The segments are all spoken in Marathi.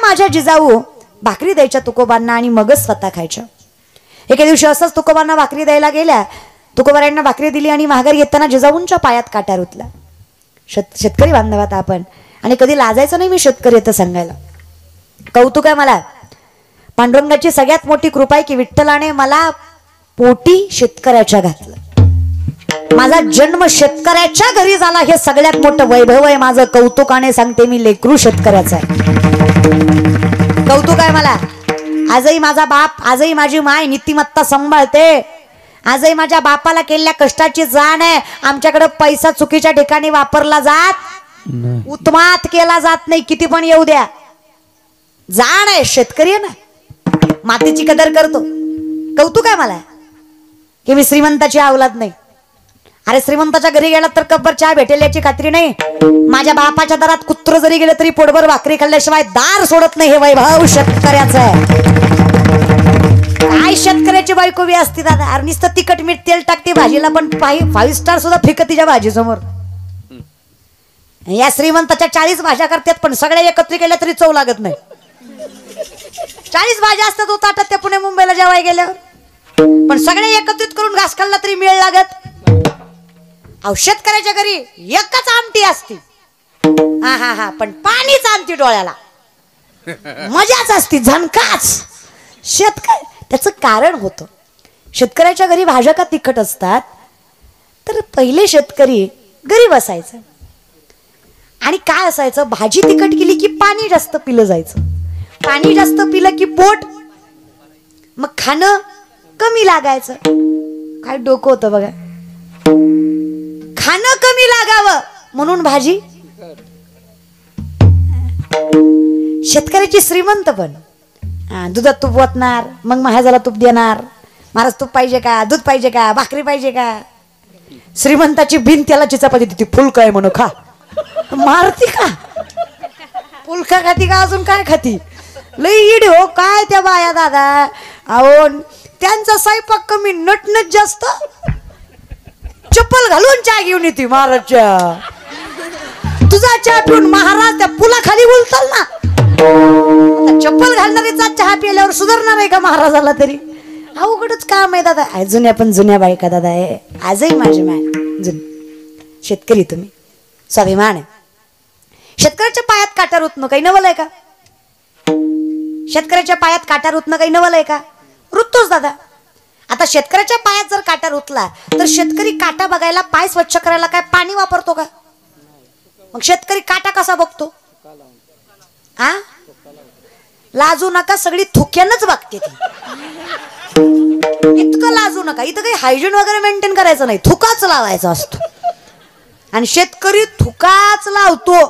माझ्या जिजाऊ भाकरी द्यायच्या तुकोबांना आणि मगच स्वतः खायच्या. एके दिवशी असंच तुकोबांना भाकरी द्यायला गेल्या. तुकोबारायांना भाकरी दिली आणि माघारी येताना जिजाऊंच्या पायात काटा रुतला. शेतकरी बांधवात आपण, आणि कधी लाजायचं नाही मी शेतकरी येतं सांगायला. कौतुक आहे मला. पांडुरंगाची सगळ्यात मोठी कृपा आहे की विठ्ठलाने मला पोटी शेतकऱ्याच्या घातलं. माझा जन्म शेतकऱ्याच्या घरी झाला हे सगळ्यात मोठं वैभव आहे माझं. कौतुकाने सांगते मी लेकरू शेतकऱ्याचं आहे. कौतुक आहे मला. आजही माझा बाप, आजही माझी माय नीतिमत्ता सांभाळते. आजही माझ्या बापाला केलेल्या कष्टाची जाण आहे. आमच्याकडे पैसा चुकीच्या ठिकाणी वापरला जात, उत्मात केला जात नाही. किती पण येऊ द्या, जाण आहे. शेतकरी आहे ना, मातीची कदर करतो. कौतुक आहे मला की मी श्रीमंताची अवलाद नाही. अरे श्रीमंताच्या घरी गेला तर कब्बर चहा भेटेल याची खात्री नाही. माझ्या बापाच्या दारात कुत्र जरी गेलं तरी पोटभर भाकरी खाल्ल्याशिवाय दार सोडत नाही. हे वैभव शेतकऱ्याचं आहे. काय शेतकऱ्याची बायको बी असती दादा. अरे नुसतं तिखट मीठ तेल टाकते भाजीला, पण 5 स्टार सुद्धा फिकत तिच्या भाजी समोर. या श्रीमंताच्या 40 भाज्या करतात पण सगळ्या एकत्र केल्या तरी चव लागत नाही. 40 भाज्या असतात तो ताटात त्या पुणे मुंबईला जेवाय गेल्यावर, पण सगळे एकत्रित करून घास खाल्ला तरी मेळ लागत. अहो शेतकऱ्याच्या घरी एकच आमटी असती. हा हा हा, पण पाणीच आमटी डोळ्याला, मजाच असती, झणकाच. शेतकरी त्याचं कारण होतं. शेतकऱ्याच्या घरी भाज्या का तिखट असतात तर पहिले शेतकरी गरीब असायचं आणि काय असायचं, भाजी तिखट केली की पाणी जास्त पिलं जायचं. पाणी जास्त पिलं की पोट, मग खाणं कमी लागायचं. काय डोकं होतं बघा. खाणं कमी लागावं म्हणून भाजी. शेतकऱ्याची श्रीमंत पण दुधात तूप ओतणार, मग महाराजाला तूप देणार. महाराज तूप पाहिजे का, दूध पाहिजे का, भाकरी पाहिजे का. श्रीमंताची भिन त्याला चपाती देते. फुलका आहे म्हणून खा. मारती का, फुलका खाती का अजून काय खाती. लई इड हो काय त्या बाया दादा. अहो त्यांचा स्वयंपाक कमी, नटनट जास्त. चप्पल घालून चहा घेऊन येते महाराजच्या. तुझा चहा पिऊन महाराज त्या पुलाखाली बोलताल ना. चप्पल घालणारीचा चहा पिल्यावर सुधारणार आहे का महाराजाला तरी. अवघडच काम आहे दादा. जुन्या पण जुन्या बायका दादा आहे. आजही माझी माय जुनी. शेतकरी तुम्ही, स्वाभिमान आहे. शेतकऱ्याच्या पायात काटा रुतणं काही नवल आहे का. शेतकऱ्याच्या पायात काटा रुतणं काही नवल आहे का. रुततोच दादा. आता शेतकऱ्याच्या पायात जर काटा रुतला तर शेतकरी काटा बघायला, पाय स्वच्छ करायला काय पाणी वापरतो का. मग शेतकरी काटा कसा बघतो. हा, लाजू नका, सगळी थुक्यानच बघते ती. इतकं लाजू नका. इथं काही हायजीन वगैरे मेंटेन करायचं नाही, थुकाच लावायचा असतो. आणि शेतकरी थुकाच लावतो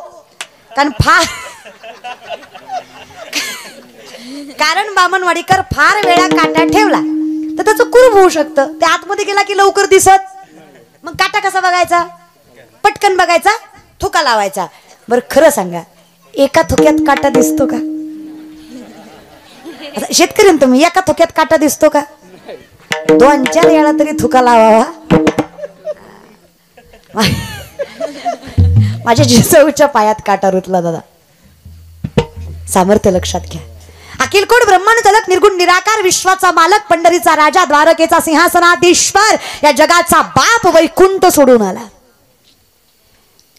कारण बामणवाडीकर फार वेळा काटा ठेवला तर त्याचं कुरूप होऊ शकतं. ते आतमध्ये गेला की लवकर दिसत. मग काटा कसा बघायचा, पटकन बघायचा, थुका लावायचा. बरं खरं सांगा, एका थुक्यात काटा दिसतो का. शेतकरी तुम्ही, एका थुक्यात काटा दिसतो का. 2-4 वेळा तरी थुका लावावा. माझ्या जिजाऊच्या पायात काटा रुतला दादा. सामर्थ्य लक्षात घ्या. अखिल कोट ब्रह्मांड चालक निर्गुण निराकार विश्वाचा मालक पंढरीचा राजा द्वारकेचा सिंहासनाधीश्वर या जगाचा बाप वैकुंठ सोडून आला.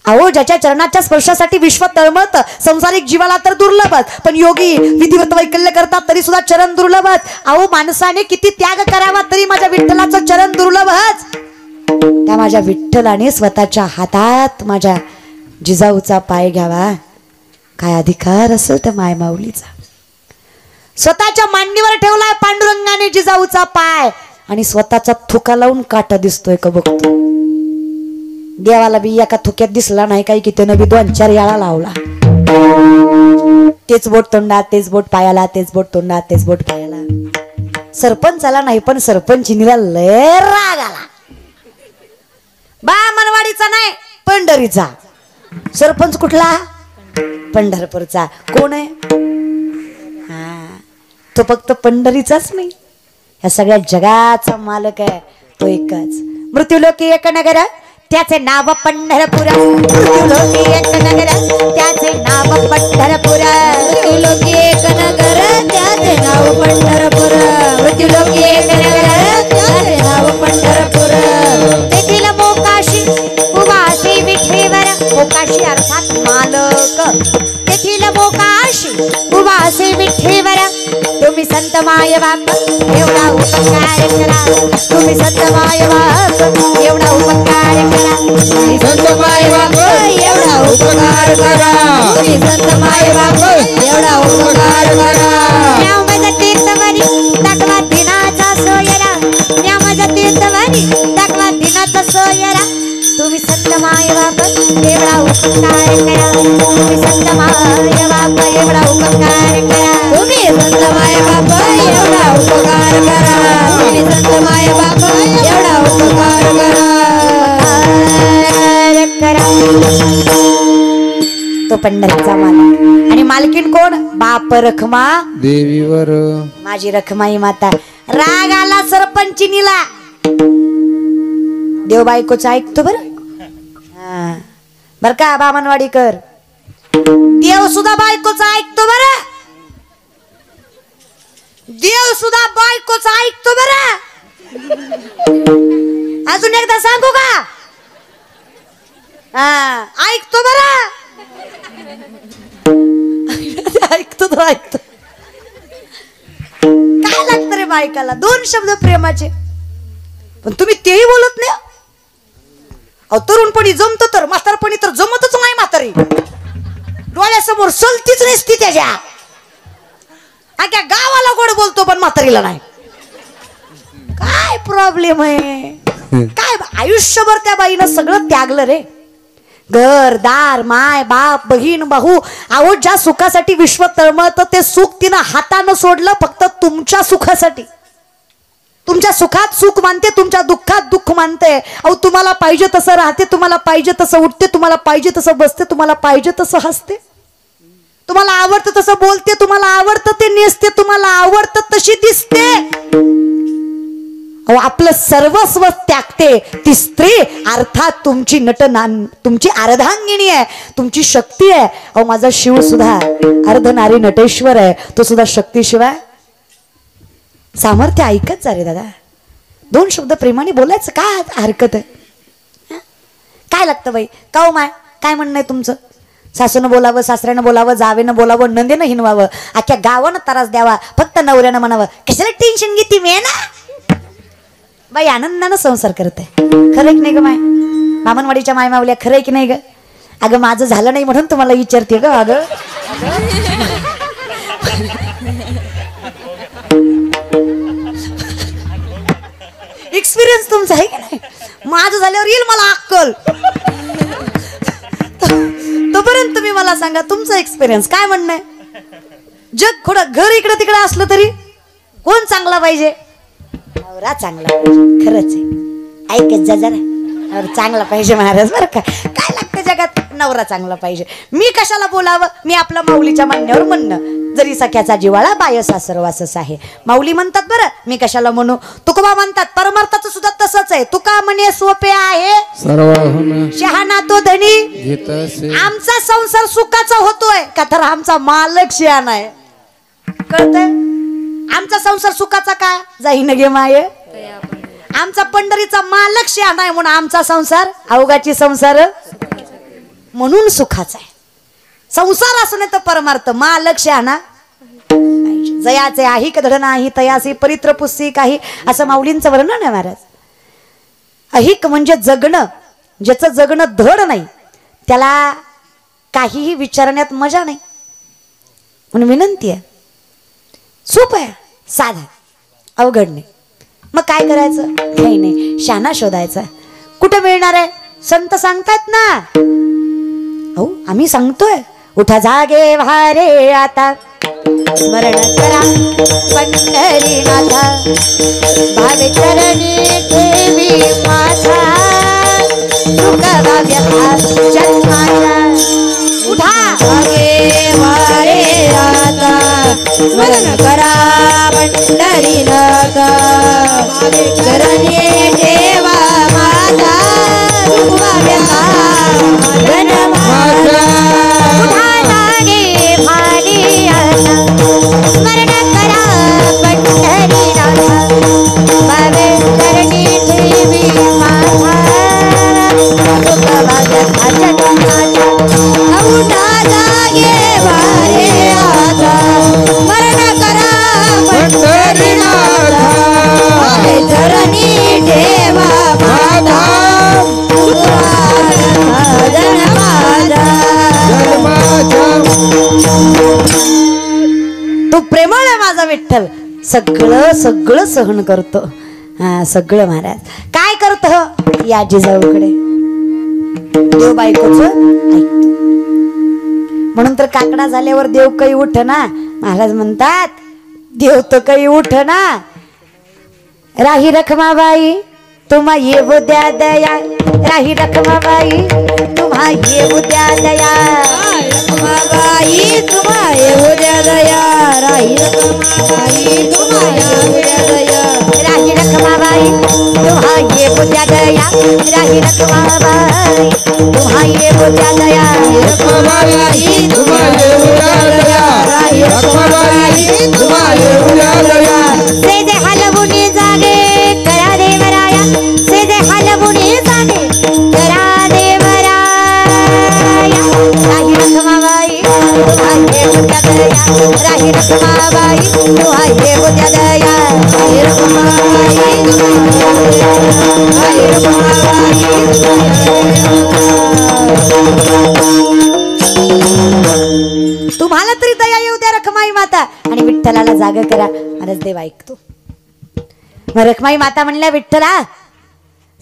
अहो ज्याच्या चरणाच्या स्पर्शासाठी विश्व तळमळत, संसारिक जीवाला तर दुर्लभच, पण योगी विधिवत वैकल्य करतात तरी सुद्धा चरण दुर्लभच. अहो माणसाने किती त्याग करावा तरी माझ्या विठ्ठलाचं चरण दुर्लभच. त्या माझ्या विठ्ठलाने स्वतःच्या हातात माझ्या जिजाऊचा पाय घ्यावा. काय अधिकार असेल त्या मायमाऊलीचा. स्वतःच्या मांडीवर ठेवलाय पांडुरंगाने जिजाऊचा पाय आणि स्वतःचा थुका लावून काटा दिसतोय का बघतो. देवाला बी एका थुक्यात दिसला नाही काही की त्यानं बी 2-4 याळा लावला. तेच बोट तोंडात, तेच बोट पायाला, तेच बोट तोंडात, तेच बोट पायाला. सरपंचाला नाही पण सरपंचिनीला लय राग आला. बामणवाडीचा नाही, पंढरीचा. सरपंच कुठला, पंढरपूरचा. कोण आहे, तो फक्त पंढरीचाच नाही, या सगळ्या जगाचा मालक आहे तो एकच. मृत्यूलोकी एक नगर त्याचे नाव पंढरपूर. मृत्यूलोकी एक नगर त्याचे नाव पंढरपूर. मृत्यूलोकी एक काशी उवासे विठ्ठेवर तुम्ही संत माय बाप एवढा उपकार करा तुम्ही संत माय बाप एवढा उपकार करा तुम्ही संत माय बाप एवढा उपकार करा तुम्ही संत माय बाप एवढा उपकार करा न्यामज तीर्थवरी दाखवा दिनाचा सोयरा न्यामज तीर्थवरी दाखवा दिनाचा सोयरा तुम्ही संत माय बाप एवढा उपकार करा तुम्ही संत माय बाप एवढा उपकार करा तुम्ही संत माय बाप एवढा उपकार करा तुम्ही संत माय बाप एवढा उपकार करा तो पंढरीचा मालक आणि मालकीण कोण बाप रखमा देवीवर माझी रखमाई माता राग आला सरपंचिनीला देव बायकोचं ऐकतो बर बर का बामणवाडीकर देव सुद्धा बायकोचं ऐकतो बर देव सुद्धा बायकोचं ऐकतो बर अजून एकदा सांगू का ऐकतो बर ऐकतो तो ऐकतो काय लागतं रे बायकाला दोन शब्द प्रेमाचे पण तुम्ही तेही बोलत नाही अहो तरुणपणी जमत तर म्हातारपणी तर जमतच नाही म्हातारी डोळ्यासमोर सलतीच नसती त्याच्या गावाला गोड बोलतो पण म्हातारीला नाही काय प्रॉब्लेम आहे काय आयुष्यभर त्या बाईनं सगळं त्यागलं रे घर दार माय बाप बहीण भाऊ अहो ज्या सुखासाठी विश्व तळमळतं ते सुख तिनं हातानं सोडलं फक्त तुमच्या सुखासाठी तुमच्या सुखात सुख मानते तुमच्या दुःखात दुःख मानते अहो तुम्हाला पाहिजे तसं राहते तुम्हाला पाहिजे तसं उठते तुम्हाला पाहिजे तसं बसते तुम्हाला पाहिजे तसं हसते तुम्हाला आवडतं तसं बोलते तुम्हाला आवडतं ते नेसते तुम्हाला आवडतं तशी दिसते अहो आपलं सर्वस्व त्यागते ती स्त्री अर्थात तुमची तुमची अर्धांगिनी आहे तुमची शक्ती आहे अहो माझा शिव सुद्धा अर्धनारी नटेश्वर आहे तो सुद्धा शक्तीशिवाय सामर्थ्य ऐकत जा रे दादा दोन शब्द प्रेमाने बोलायचं काय हरकत आहे काय लागतं बाई काऊ माय काय म्हणणं आहे तुमचं सासूनं बोलावं सासऱ्यानं बोलावं जावेनं बोलावं नंदेनं हिनवावं अख्ख्या गावानं त्रास द्यावा फक्त नवऱ्यानं म्हणावं कशाला टेन्शन घेते मी ना बाई आनंदानं संसार करते खरं की नाही ग माय बामणवाडीच्या माय मावल्या खरं की नाही ग अगं माझं झालं नाही म्हणून तुम्हाला विचारते ग अगं एक्सपिरियन्स तुमचा आहे की नाही माझं झाल्यावर येईल मला अक्कल तोपर्यंत तुम्ही मला सांगा तुमचा एक्सपिरियन्स काय म्हणणं आहे जग थोडं घर इकडे तिकडे असलं तरी कोण चांगला पाहिजे नवरा चांगला पाहिजे खरंच आहे ऐकत जा जरा नवरा चांगला पाहिजे महाराज बरं का काय लागतं जगात नवरा चांगला पाहिजे मी कशाला बोलावं मी आपल्या माऊलीच्या म्हणण्यावर म्हणणं जरी सख्याचा जिवाळा बाय सासरवासच आहे माऊली म्हणतात बरं मी कशाला म्हणू तुकोबा म्हणतात परमार्थाचं सुद्धा तसंच आहे तुका म्हणे सोपे आहे शहाणा तो धनी आमचा संसार सुखाचा होतोय का तर आमचा मालक शहाणा आहे कळतंय आमचा संसार सुखाचा काय जाईन गे माये आमचा पंढरीचा मालक शहाणा आहे म्हणून आमचा संसार अवघाची संसार म्हणून सुखाचा आहे संसार असं नाही तर परमार्थ मालक शहाणा जयाचे आही कधड नाही तयासी परित्र पुस्सी काही असं माऊलींचं वर्णन आहे महाराज अहिक म्हणजे जगणं ज्याचं जगणं धड नाही त्याला काहीही विचारण्यात मजा नाही म्हणून विनंती आहे सोपं आहे साधा अवघड नाही मग काय करायचं काही नाही शहाणा शोधायचा कुठे मिळणार आहे संत सांगतात ना हो आम्ही सांगतोय उठा जागे भारे आता स्मरण करा पंढरीनाथा भावे चरणी ठेवी माझा दुःख भाग्या जन्माच्या उठा जागे भारे आता स्मरण करा पंढरीनाथा भावे चरणी ठेवा माझा दुःख भाग्या जन्माच्या जागे वारे खूप प्रेमळ आहे माझा विठ्ठल, सगळं सगळं सहन करतो. हा सगळं महाराज काय करतो या जिजाऊकडे देव बायकोच ऐकतो. म्हणून तर काकडा झाल्यावर देव काही उठ ना. महाराज म्हणतात देव तर काही उठ ना. राही रखमाबाई तुम्हा येऊ द्या दया, राही रखमाबाई तुम्हा येऊ द्या दया, रखमाबाई तुम्हा येऊ द्या दया, राही रखमाबाई तुम्हा येऊ द्या दया, राही रखमाबाई तुम्हा येऊ द्या दया, राही रखमाबाई तुम्हा येऊ द्या दया, रखमाबाई तुम्हा येऊ द्या दया, राही रखमाबाई तुम्हा येऊ द्या दया. से जे हलवुनी जागे करा देवराया, से जे हलवुनी जागे करा देवराया, राही रखमाबाई तुम्हा येऊ द्या दया, राही रखमाबाई तुम्हा येऊ द्या दया, राही रखमाबाई राही रखमाबाई. तुम्हाला तरी दया येऊ द्या रखमाई माता आणि विठ्ठलाला जाग करा. महाराज देव ऐकतो. मग रखमाई माता म्हणल्या विठ्ठला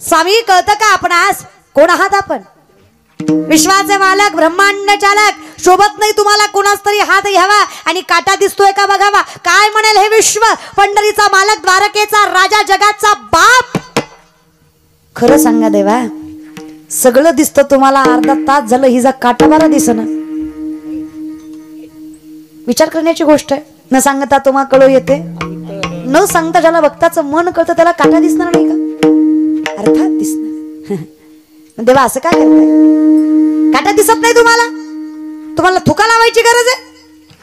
स्वामी कळतं का आपणास कोण आहात आपण? विश्वाचे मालक ब्रह्मांड चालक, शोभत नाही तुम्हाला कोणास तरी हात घ्यावा आणि काटा दिसतोय का बघावा. काय म्हणेल हे विश्व? पंढरीचा मालक, द्वारकेचा राजा, जगाचा बाप. खरं सांगा देवा, सगळं दिसतं तुम्हाला, अर्धा तास झालं हिचा काटा बारा दिसना. विचार करण्याची गोष्ट आहे. न सांगता तुम्हा कळू येते, न सांगता ज्याला भक्ताचं मन कळतं त्याला काटा दिसणार नाही का? अर्थात दिसणार. देवा असं काय करताय? काटा दिसत नाही तुम्हाला? तुम्हाला थुका लावायची गरज आहे?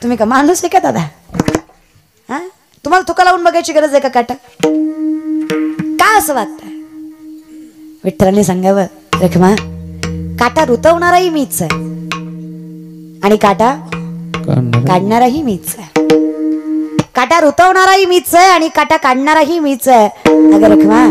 तुम्ही का माणूस आहे का दादा? हा तुम्हाला थुका लावून बघायची गरज आहे का काटा? का असं वागताय? विठ्ठलाने सांगावं रखमा, काटा रुतवणाराही मीच आहे आणि काटा काढणाराही मीच आहे. काटा रुतवणाराही मीच आहे आणि काटा काढणाराही मीच आहे. अगं रखमा,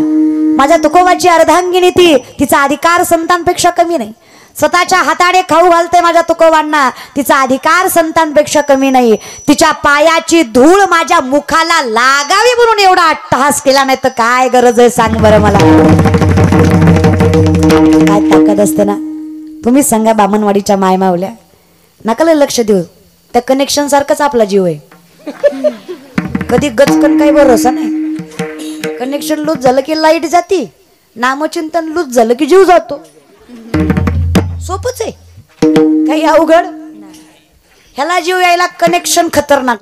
माझ्या तुकोबाची अर्धांगिनी ती, तिचा अधिकार संतांपेक्षा कमी नाही. स्वतःच्या हाताने खाऊ घालते माझ्या तुकोबांना, तिचा अधिकार संतांपेक्षा कमी नाही. तिच्या पायाची धूळ माझ्या मुखाला लागावी म्हणून एवढा अट्टहास केला, नाही तर काय गरज आहे सांग बरं मला? काय ताकद असते ना. तुम्हीच सांगा बामणवाडीच्या मायमावल्या, नका लक्ष देऊ, त्या कनेक्शन सारखंच आपला जीव आहे. कधी गचकन काही भरोसा नाही. कनेक्शन लूज झालं की लाईट जाती, नामचिंतन लूज झालं की जीव जातो. सोपच आहे, काही अवघड. ह्याला जीव यायला कनेक्शन खतरनाक.